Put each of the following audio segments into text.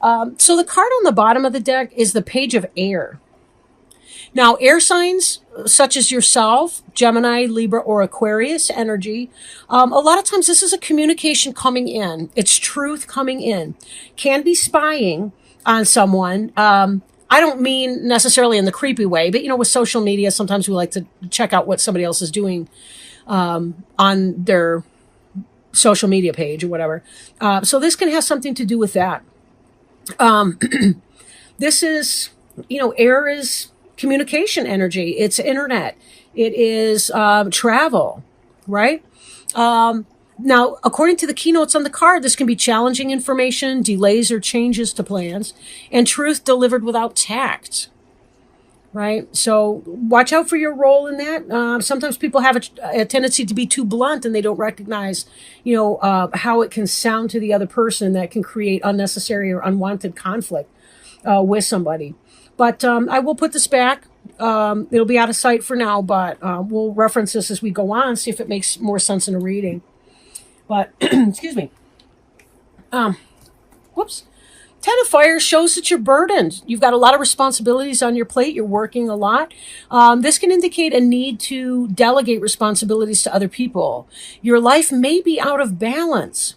So the card on the bottom of the deck is the Page of Air. Now, air signs such as yourself, Gemini, Libra, or Aquarius energy, a lot of times this is a communication coming in. It's truth coming in. Can be spying on someone. I don't mean necessarily in the creepy way, but with social media, sometimes we like to check out what somebody else is doing on their social media page or whatever. So this can have something to do with that. This is, air is communication energy. It's internet. It is travel, right? Now, according to the keynotes on the card, this can be challenging information, delays or changes to plans, and truth delivered without tact, right? So watch out for your role in that. Sometimes people have a tendency to be too blunt and they don't recognize, how it can sound to the other person that can create unnecessary or unwanted conflict with somebody. But I will put this back. It'll be out of sight for now, but we'll reference this as we go on, see if it makes more sense in a reading. But, excuse me. Whoops. Ten of Fire shows that you're burdened. You've got a lot of responsibilities on your plate. You're working a lot. This can indicate a need to delegate responsibilities to other people. Your life may be out of balance.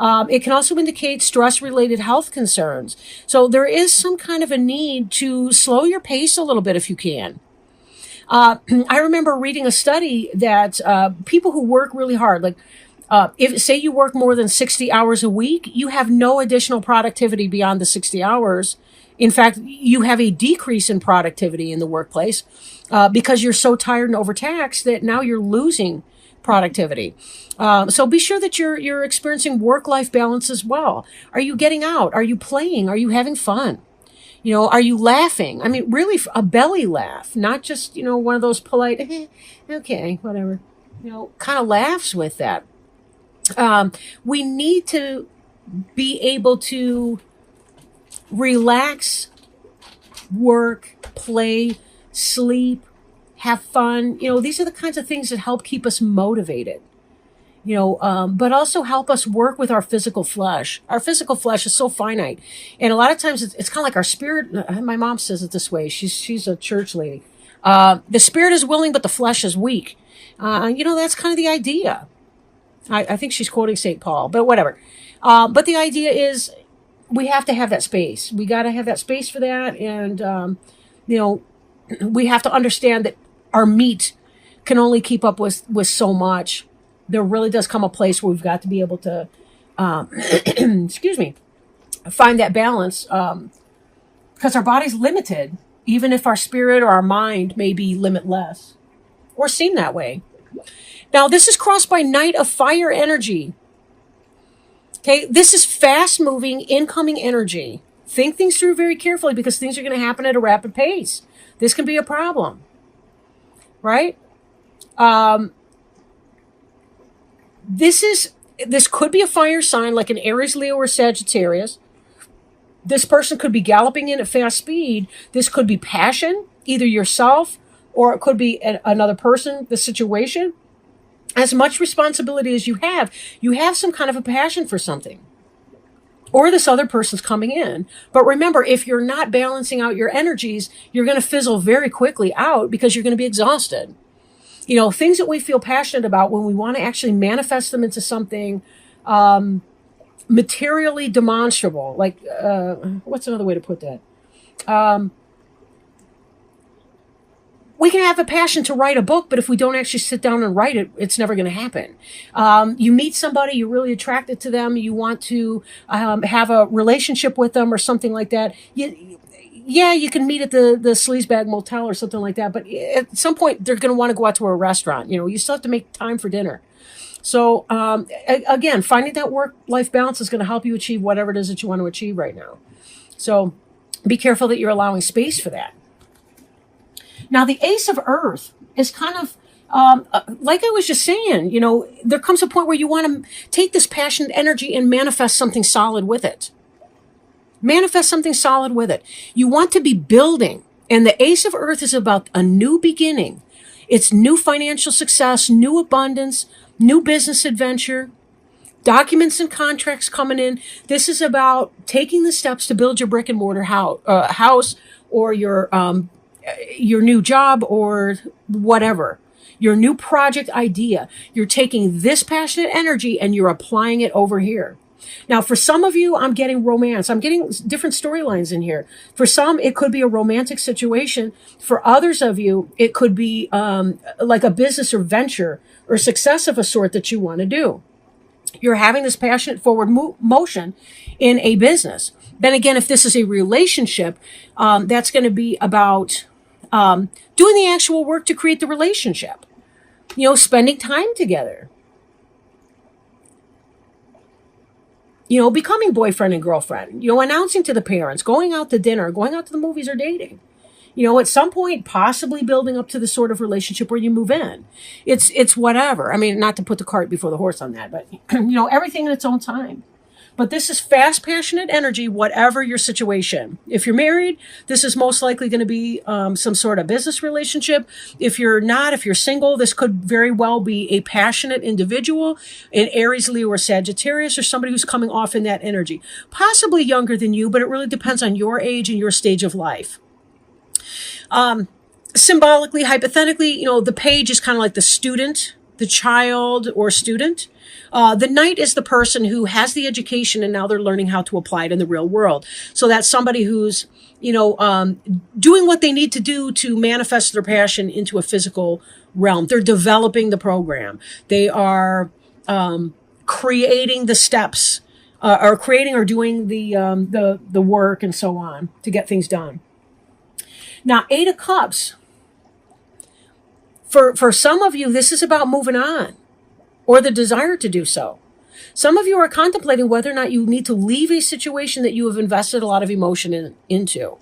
It can also indicate stress-related health concerns. So there is some kind of a need to slow your pace a little bit if you can. I remember reading a study that people who work really hard, like if say you work more than 60 hours a week, you have no additional productivity beyond the 60 hours. In fact, you have a decrease in productivity in the workplace because you're so tired and overtaxed that now you're losing productivity. So be sure that you're experiencing work-life balance as well. Are you getting out? Are you playing? Are you having fun? Are you laughing? I mean, really a belly laugh, not just, one of those polite, okay, whatever, kind of laughs with that. We need to be able to relax, work, play, sleep, have fun. These are the kinds of things that help keep us motivated, but also help us work with our physical flesh. Our physical flesh is so finite. And a lot of times it's kind of like our spirit. My mom says it this way. She's a church lady. The spirit is willing, but the flesh is weak. That's kind of the idea. I think she's quoting St. Paul, but whatever. But the idea is we have to have that space. We got to have that space for that. And, we have to understand that our meat can only keep up with so much. There really does come a place where we've got to be able to, excuse me, find that balance. Because our body's limited, even if our spirit or our mind may be limitless or seem that way. Now, this is crossed by Knight of Fire energy. Okay, this is fast-moving, incoming energy. Think things through very carefully because things are going to happen at a rapid pace. This can be a problem, right? This could be a fire sign like an Aries, Leo, or Sagittarius. This person could be galloping in at fast speed. This could be passion, either yourself or it could be another person, the situation. As much responsibility as you have some kind of a passion for something. Or this other person's coming in. But remember, if you're not balancing out your energies, you're going to fizzle very quickly out because you're going to be exhausted. Things that we feel passionate about, when we want to actually manifest them into something materially demonstrable, like, what's another way to put that? We can have a passion to write a book, but if we don't actually sit down and write it, it's never going to happen. You meet somebody, you're really attracted to them, you want to have a relationship with them or something like that. You can meet at the Sleazebag Motel or something like that, but at some point they're going to want to go out to a restaurant. You still have to make time for dinner. So again, finding that work-life balance is going to help you achieve whatever it is that you want to achieve right now. So be careful that you're allowing space for that. Now, the Ace of Earth is kind of, like I was just saying, there comes a point where you want to take this passionate energy and manifest something solid with it. Manifest something solid with it. You want to be building. And the Ace of Earth is about a new beginning. It's new financial success, new abundance, new business adventure. Documents and contracts coming in. This is about taking the steps to build your brick and mortar house, or your new job, or whatever. Your new project idea. You're taking this passionate energy and you're applying it over here. Now, for some of you, I'm getting romance. I'm getting different storylines in here. For some, it could be a romantic situation. For others of you, it could be like a business or venture or success of a sort that you want to do. You're having this passionate forward motion in a business. Then again, if this is a relationship, that's going to be about doing the actual work to create the relationship. Spending time together. Becoming boyfriend and girlfriend, announcing to the parents, going out to dinner, going out to the movies, or dating. At some point, possibly building up to the sort of relationship where you move in. It's whatever. I mean, not to put the cart before the horse on that, but, everything in its own time. But this is fast, passionate energy, whatever your situation. If you're married, this is most likely going to be some sort of business relationship. If you're not, if you're single, this could very well be a passionate individual, an Aries, Leo, or Sagittarius, or somebody who's coming off in that energy. Possibly younger than you, but it really depends on your age and your stage of life. Symbolically, hypothetically, the page is kind of like the student, the child or student. The knight is the person who has the education and now they're learning how to apply it in the real world. So that's somebody who's, doing what they need to do to manifest their passion into a physical realm. They're developing the program. They are creating the steps, or creating or doing the work and so on to get things done. Now, 8 of Cups. For some of you, this is about moving on or the desire to do so. Some of you are contemplating whether or not you need to leave a situation that you have invested a lot of emotion into.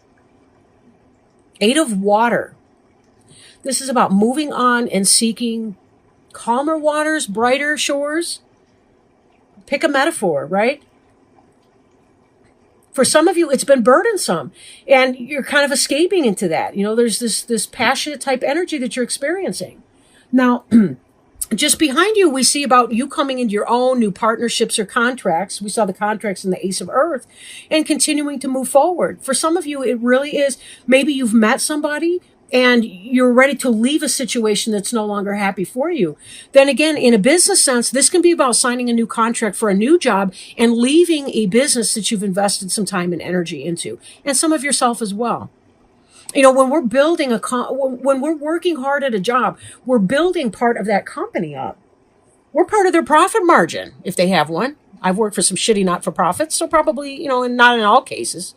8 of Water. This is about moving on and seeking calmer waters, brighter shores. Pick a metaphor, right? For some of you, it's been burdensome and you're kind of escaping into that. There's this passionate type energy that you're experiencing. Now, just behind you, we see about you coming into your own new partnerships or contracts. We saw the contracts in the Ace of Earth and continuing to move forward. For some of you, it really is, maybe you've met somebody and you're ready to leave a situation that's no longer happy for you. Then again, in a business sense, this can be about signing a new contract for a new job and leaving a business that you've invested some time and energy into, and some of yourself as well. When we're building when we're working hard at a job, we're building part of that company up. We're part of their profit margin, if they have one. I've worked for some shitty not-for-profits, so probably, and not in all cases.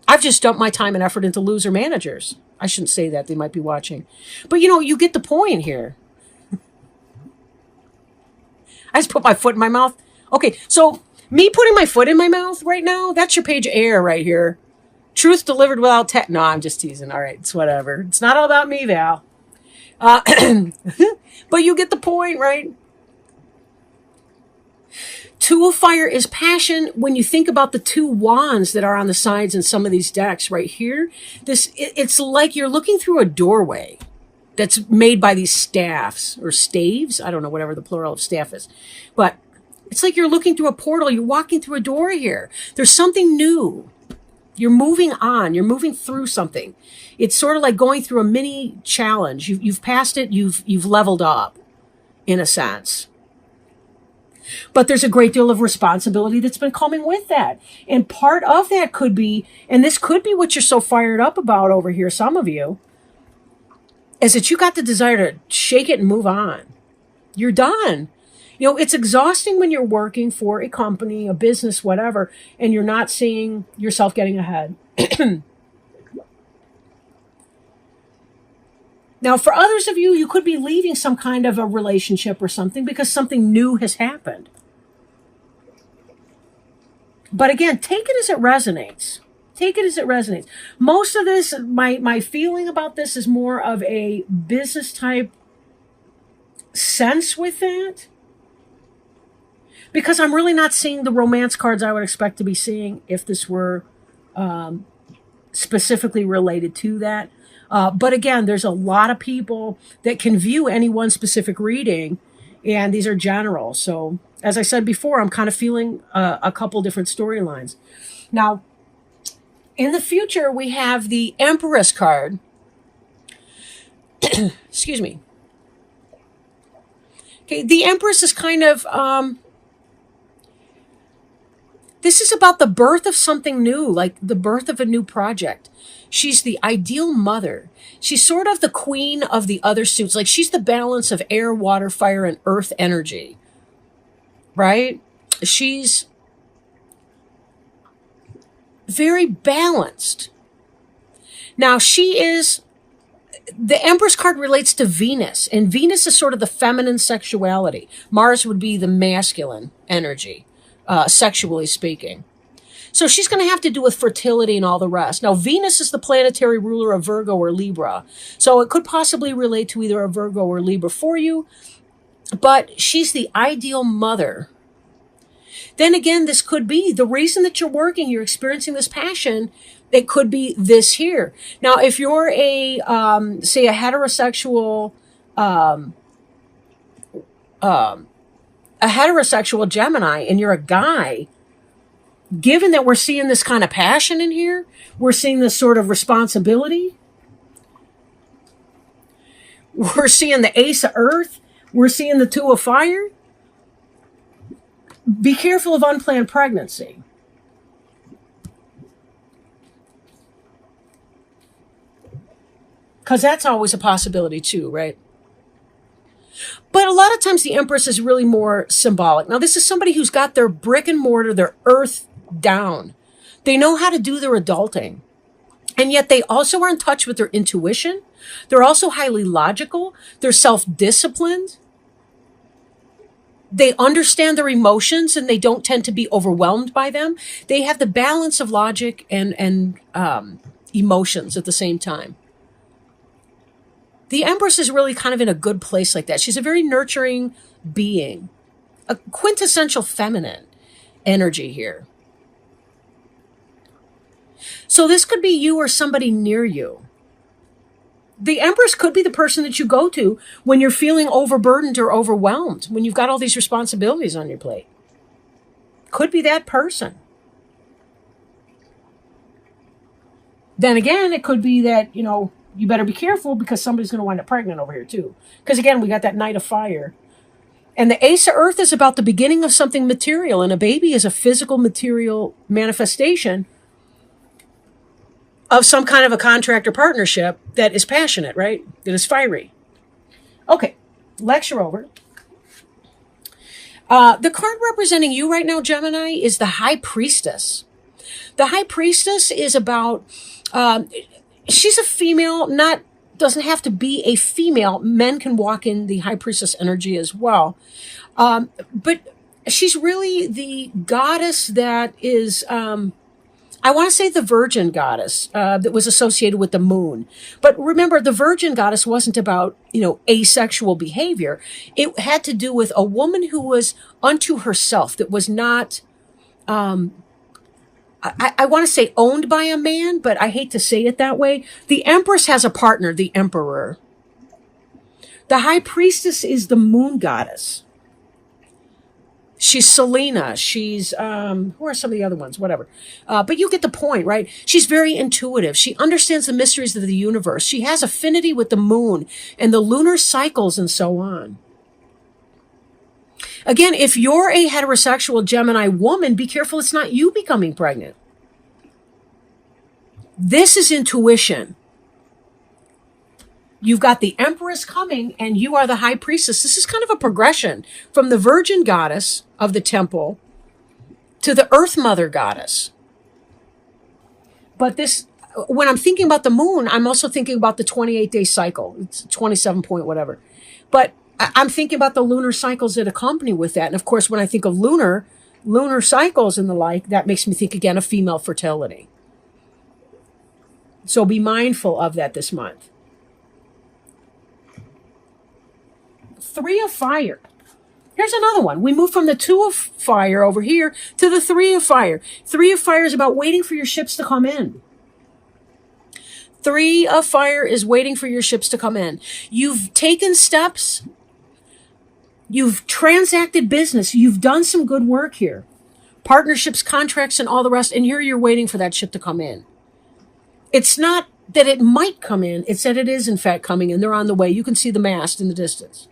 I've just dumped my time and effort into loser managers. I shouldn't say that. They might be watching. But, you get the point here. I just put my foot in my mouth. Okay, so me putting my foot in my mouth right now, that's your page of air right here. Truth delivered without No, I'm just teasing. All right, it's whatever. It's not all about me, Val. But you get the point, right? 2 of Fire is passion. When you think about the 2 wands that are on the sides in some of these decks right here, it's like you're looking through a doorway that's made by these staffs or staves. I don't know, whatever the plural of staff is. But it's like you're looking through a portal. You're walking through a door here. There's something new. You're moving on. You're moving through something. It's sort of like going through a mini challenge. You've passed it. You've leveled up, in a sense. But there's a great deal of responsibility that's been coming with that. And part of that could be, and this could be what you're so fired up about over here, some of you, is that you got the desire to shake it and move on. You're done. It's exhausting when you're working for a company, a business, whatever, and you're not seeing yourself getting ahead. Now, for others of you, you could be leaving some kind of a relationship or something because something new has happened. But again, take it as it resonates. Take it as it resonates. Most of this, my feeling about this is more of a business type sense with that. Because I'm really not seeing the romance cards I would expect to be seeing if this were specifically related to that. But again, there's a lot of people that can view any one specific reading, and these are general. So As I said before, I'm kind of feeling a couple different storylines. Now, in the future, we have the Empress card. Excuse me. Okay, the Empress is kind of, this is about the birth of something new, like the birth of a new project. She's the ideal mother. She's sort of the queen of the other suits. Like she's the balance of air, water, fire, and earth energy. Right? She's very balanced. Now she is, the Empress card relates to Venus, and Venus is sort of the feminine sexuality. Mars would be the masculine energy, sexually speaking. So she's going to have to do with fertility and all the rest. Now, Venus is the planetary ruler of Virgo or Libra. So it could possibly relate to either a Virgo or Libra for you, but she's the ideal mother. Then again, this could be the reason that you're working, you're experiencing this passion. It could be this here. Now, if you're a, say, a heterosexual, a heterosexual Gemini, and you're a guy, given that we're seeing this kind of passion in here, we're seeing this sort of responsibility, we're seeing the Ace of Earth, we're seeing the Two of Fire. Be careful of unplanned pregnancy. Because that's always a possibility too, right? But a lot of times the Empress is really more symbolic. Now, this is somebody who's got their brick and mortar, their earth down. They know how to do their adulting. And yet they also are in touch with their intuition. They're also highly logical. They're self-disciplined. They understand their emotions and they don't tend to be overwhelmed by them. They have the balance of logic and emotions at the same time. The Empress is really kind of in a good place like that. She's a very nurturing being, a quintessential feminine energy here. So this could be you or somebody near you. The Empress could be the person that you go to when you're feeling overburdened or overwhelmed, when you've got all these responsibilities on your plate. Could be that person. Then again, it could be that, you better be careful because somebody's going to wind up pregnant over here too. Because again, we got that Knight of Fire. And the Ace of Earth is about the beginning of something material. And a baby is a physical material manifestation of some kind of a contract or partnership that is passionate, right? That is fiery. Okay, lecture over. The card representing you right now, Gemini, is the High Priestess. The High Priestess is about, she's a female, doesn't have to be a female. Men can walk in the High Priestess energy as well. But she's really the goddess that is, I want to say the virgin goddess that was associated with the moon. But remember, the virgin goddess wasn't about, asexual behavior. It had to do with a woman who was unto herself, that was not, I want to say owned by a man, but I hate to say it that way. The Empress has a partner, the Emperor. The High Priestess is the moon goddess. She's Selena. She's, who are some of the other ones? Whatever. But you get the point, right? She's very intuitive. She understands the mysteries of the universe. She has affinity with the moon and the lunar cycles and so on. Again, if you're a heterosexual Gemini woman, be careful it's not you becoming pregnant. This is intuition. You've got the Empress coming and you are the High Priestess. This is kind of a progression from the Virgin Goddess of the temple to the Earth Mother Goddess. But this, when I'm thinking about the moon, I'm also thinking about the 28-day cycle. It's 27 point whatever. But I'm thinking about the lunar cycles that accompany with that. And of course, when I think of lunar cycles and the like, that makes me think again of female fertility. So be mindful of that this month. Three of Fire. Here's another one. We move from the Two of Fire over here to the Three of Fire. Three of Fire is about waiting for your ships to come in. Three of Fire is waiting for your ships to come in. You've taken steps You've transacted business. You've done some good work here. Partnerships, contracts, and all the rest. And here you're waiting for that ship to come in. It's not that it might come in. It's that it is, in fact, coming in. They're on the way. You can see the mast in the distance.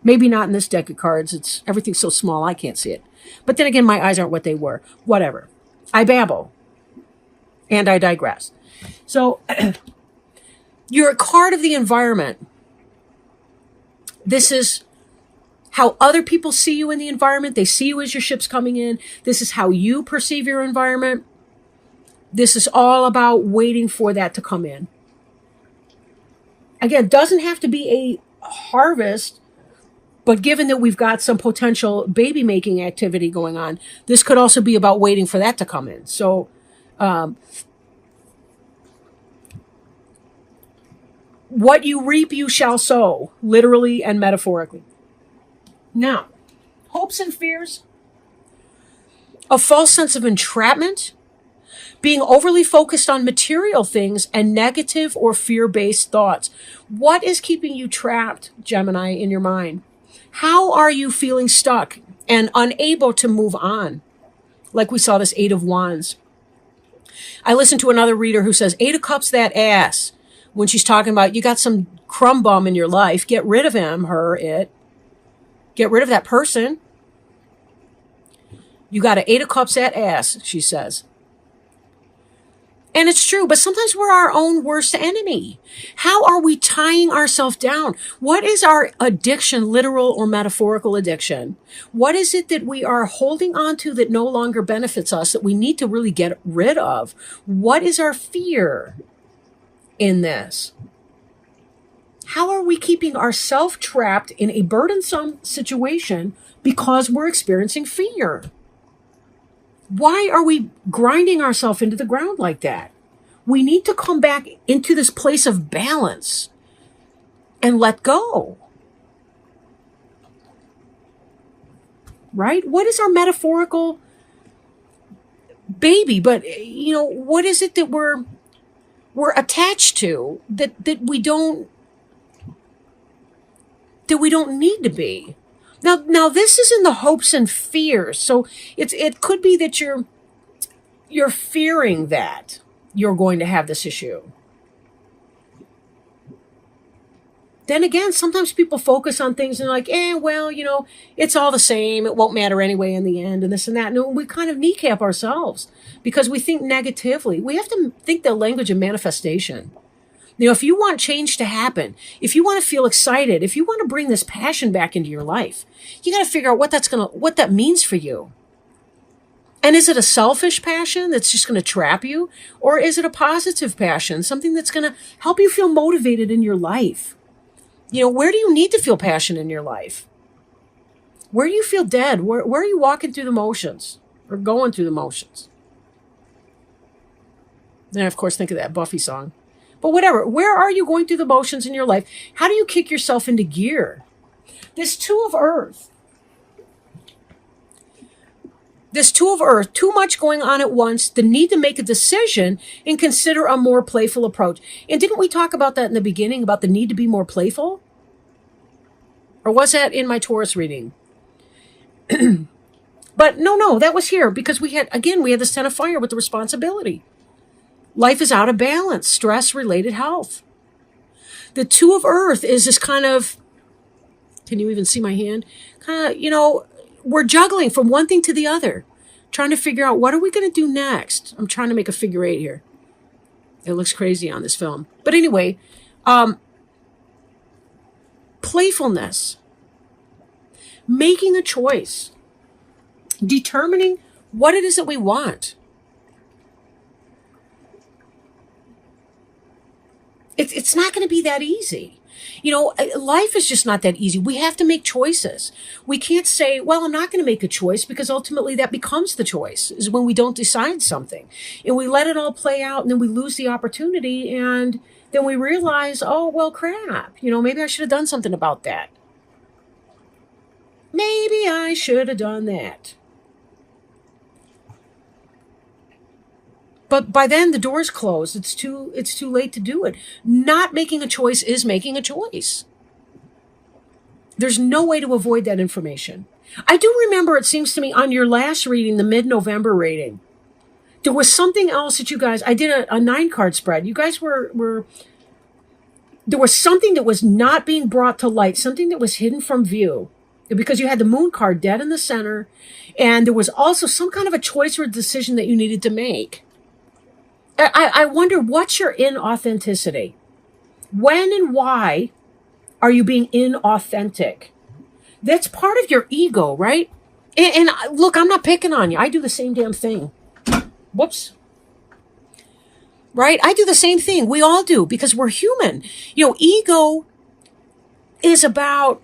Maybe not in this deck of cards. Everything's so small, I can't see it. But then again, my eyes aren't what they were. Whatever. I babble. And I digress. So, you're a card of the environment. This is how other people see you in the environment. They see you as your ship's coming in. This is how you perceive your environment. This is all about waiting for that to come in. Again, doesn't have to be a harvest, but given that we've got some potential baby making activity going on, this could also be about waiting for that to come in. So, what you reap, you shall sow, literally and metaphorically. Now, hopes and fears, a false sense of entrapment, being overly focused on material things, and negative or fear-based thoughts. What is keeping you trapped, Gemini, in your mind? How are you feeling stuck and unable to move on? Like we saw this Eight of Wands. I listened to another reader who says, Eight of Cups, that ass. When she's talking about, you got some crumb bum in your life, get rid of him, her, it. Get rid of that person. You got an Eight of Cups, that ass, she says. And it's true, but sometimes we're our own worst enemy. How are we tying ourselves down? What is our addiction, literal or metaphorical addiction? What is it that we are holding on to that no longer benefits us, that we need to really get rid of? What is our fear in this? How are we keeping ourselves trapped in a burdensome situation because we're experiencing fear? Why are we grinding ourselves into the ground like that? We need to come back into this place of balance and let go. Right? What is our metaphorical baby? But, what is it that we're attached to that we don't need to be? Now this is in the hopes and fears. So it could be that you're fearing that you're going to have this issue. Then again, sometimes people focus on things and they're like, it's all the same. It won't matter anyway in the end, and this and that. And we kind of kneecap ourselves because we think negatively. We have to think the language of manifestation. If you want change to happen, if you want to feel excited, if you want to bring this passion back into your life, you got to figure out what that means for you. And is it a selfish passion that's just going to trap you? Or is it a positive passion, something that's going to help you feel motivated in your life? Where do you need to feel passion in your life? Where do you feel dead? Where are you walking through the motions or going through the motions? Then, of course, think of that Buffy song. But whatever, where are you going through the motions in your life? How do you kick yourself into gear? This Two of Earth, too much going on at once, the need to make a decision and consider a more playful approach. And didn't we talk about that in the beginning, about the need to be more playful? Or was that in my Taurus reading? But no, that was here because we had this Ten of Fire with the responsibility. Life is out of balance, stress-related health. The Two of Earth is this kind of, can you even see my hand? We're juggling from one thing to the other, trying to figure out what are we going to do next. I'm trying to make a figure eight here. It looks crazy on this film. But anyway, playfulness, making a choice, determining what it is that we want. It's not going to be that easy. Life is just not that easy. We have to make choices. We can't say, well, I'm not going to make a choice, because ultimately that becomes the choice, is when we don't decide something. And we let it all play out, and then we lose the opportunity, and then we realize, oh, well, crap. Maybe I should have done something about that. Maybe I should have done that. But by then the door's closed. It's too late to do it. Not making a choice is making a choice. There's no way to avoid that information. I do remember, it seems to me, on your last reading, the mid-November reading, there was something else that you guys, I did a 9-card spread. You guys were, there was something that was not being brought to light, something that was hidden from view, because you had the moon card dead in the center, and there was also some kind of a choice or decision that you needed to make. I wonder, what's your inauthenticity? When and why are you being inauthentic? That's part of your ego, right? And look, I'm not picking on you. I do the same damn thing. Whoops. Right? I do the same thing. We all do, because we're human. Ego is about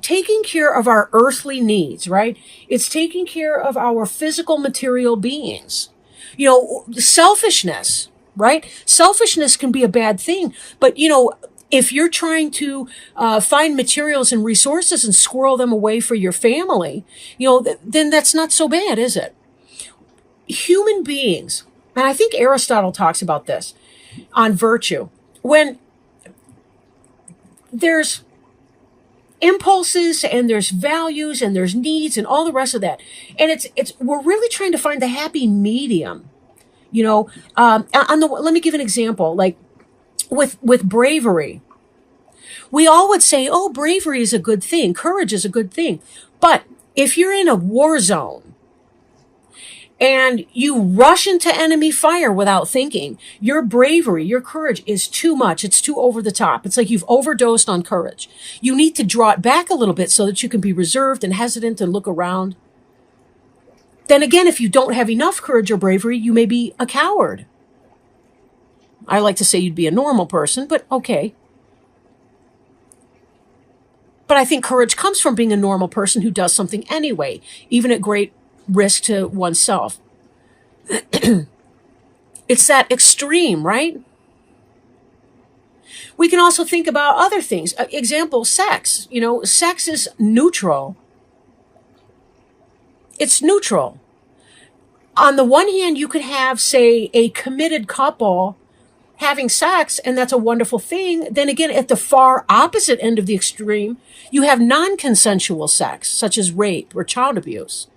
taking care of our earthly needs, right? It's taking care of our physical material beings. Selfishness, right? Selfishness can be a bad thing, but if you're trying to find materials and resources and squirrel them away for your family, then that's not so bad, is it? Human beings, and I think Aristotle talks about this on virtue, when there's impulses and there's values and there's needs and all the rest of that, and we're really trying to find the happy medium. Let me give an example, like with bravery. We all would say, oh, bravery is a good thing. Courage is a good thing. But if you're in a war zone and you rush into enemy fire without thinking, your bravery, your courage is too much. It's too over the top. It's like you've overdosed on courage. You need to draw it back a little bit so that you can be reserved and hesitant and look around. Then again, if you don't have enough courage or bravery, you may be a coward. I like to say you'd be a normal person, but okay. But I think courage comes from being a normal person who does something anyway, even at great risk to oneself. It's that extreme, right? We can also think about other things. Example, sex. Sex is neutral. It's neutral. On the one hand, you could have, say, a committed couple having sex, and that's a wonderful thing. Then again, at the far opposite end of the extreme, you have non-consensual sex, such as rape or child abuse.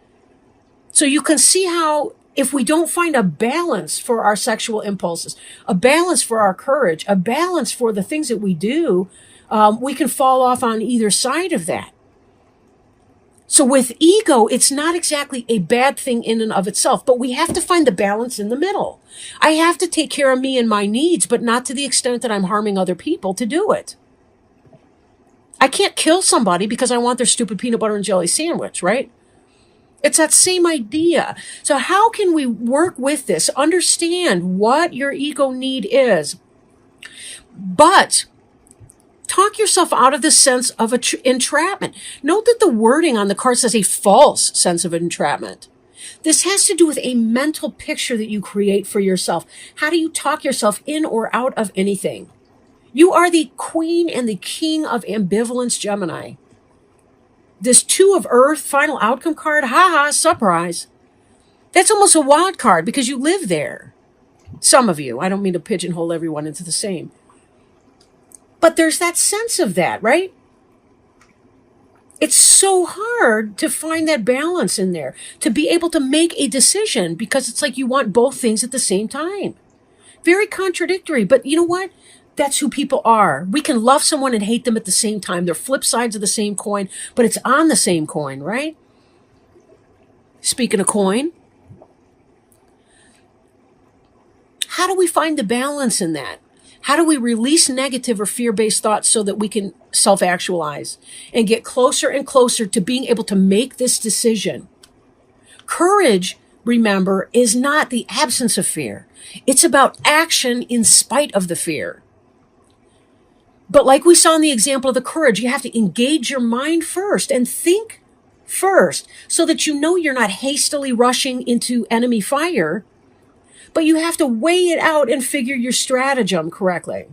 So you can see how, if we don't find a balance for our sexual impulses, a balance for our courage, a balance for the things that we do, we can fall off on either side of that. So with ego, it's not exactly a bad thing in and of itself, but we have to find the balance in the middle. I have to take care of me and my needs, but not to the extent that I'm harming other people to do it. I can't kill somebody because I want their stupid peanut butter and jelly sandwich, right? It's that same idea. So how can we work with this? Understand what your ego need is, but talk yourself out of the sense of entrapment. Note that the wording on the card says a false sense of entrapment. This has to do with a mental picture that you create for yourself. How do you talk yourself in or out of anything? You are the queen and the king of ambivalence, Gemini. This 2 of Earth final outcome card, surprise. That's almost a wild card because you live there. Some of you. I don't mean to pigeonhole everyone into the same. But there's that sense of that, right? It's so hard to find that balance in there, to be able to make a decision, because it's like you want both things at the same time. Very contradictory, but you know what? That's who people are. We can love someone and hate them at the same time. They're flip sides of the same coin, but it's on the same coin, right? Speaking of coin, how do we find the balance in that? How do we release negative or fear-based thoughts so that we can self-actualize and get closer and closer to being able to make this decision? Courage, remember, is not the absence of fear. It's about action in spite of the fear. But like we saw in the example of the courage, you have to engage your mind first and think first so that you know you're not hastily rushing into enemy fire, but you have to weigh it out and figure your stratagem correctly.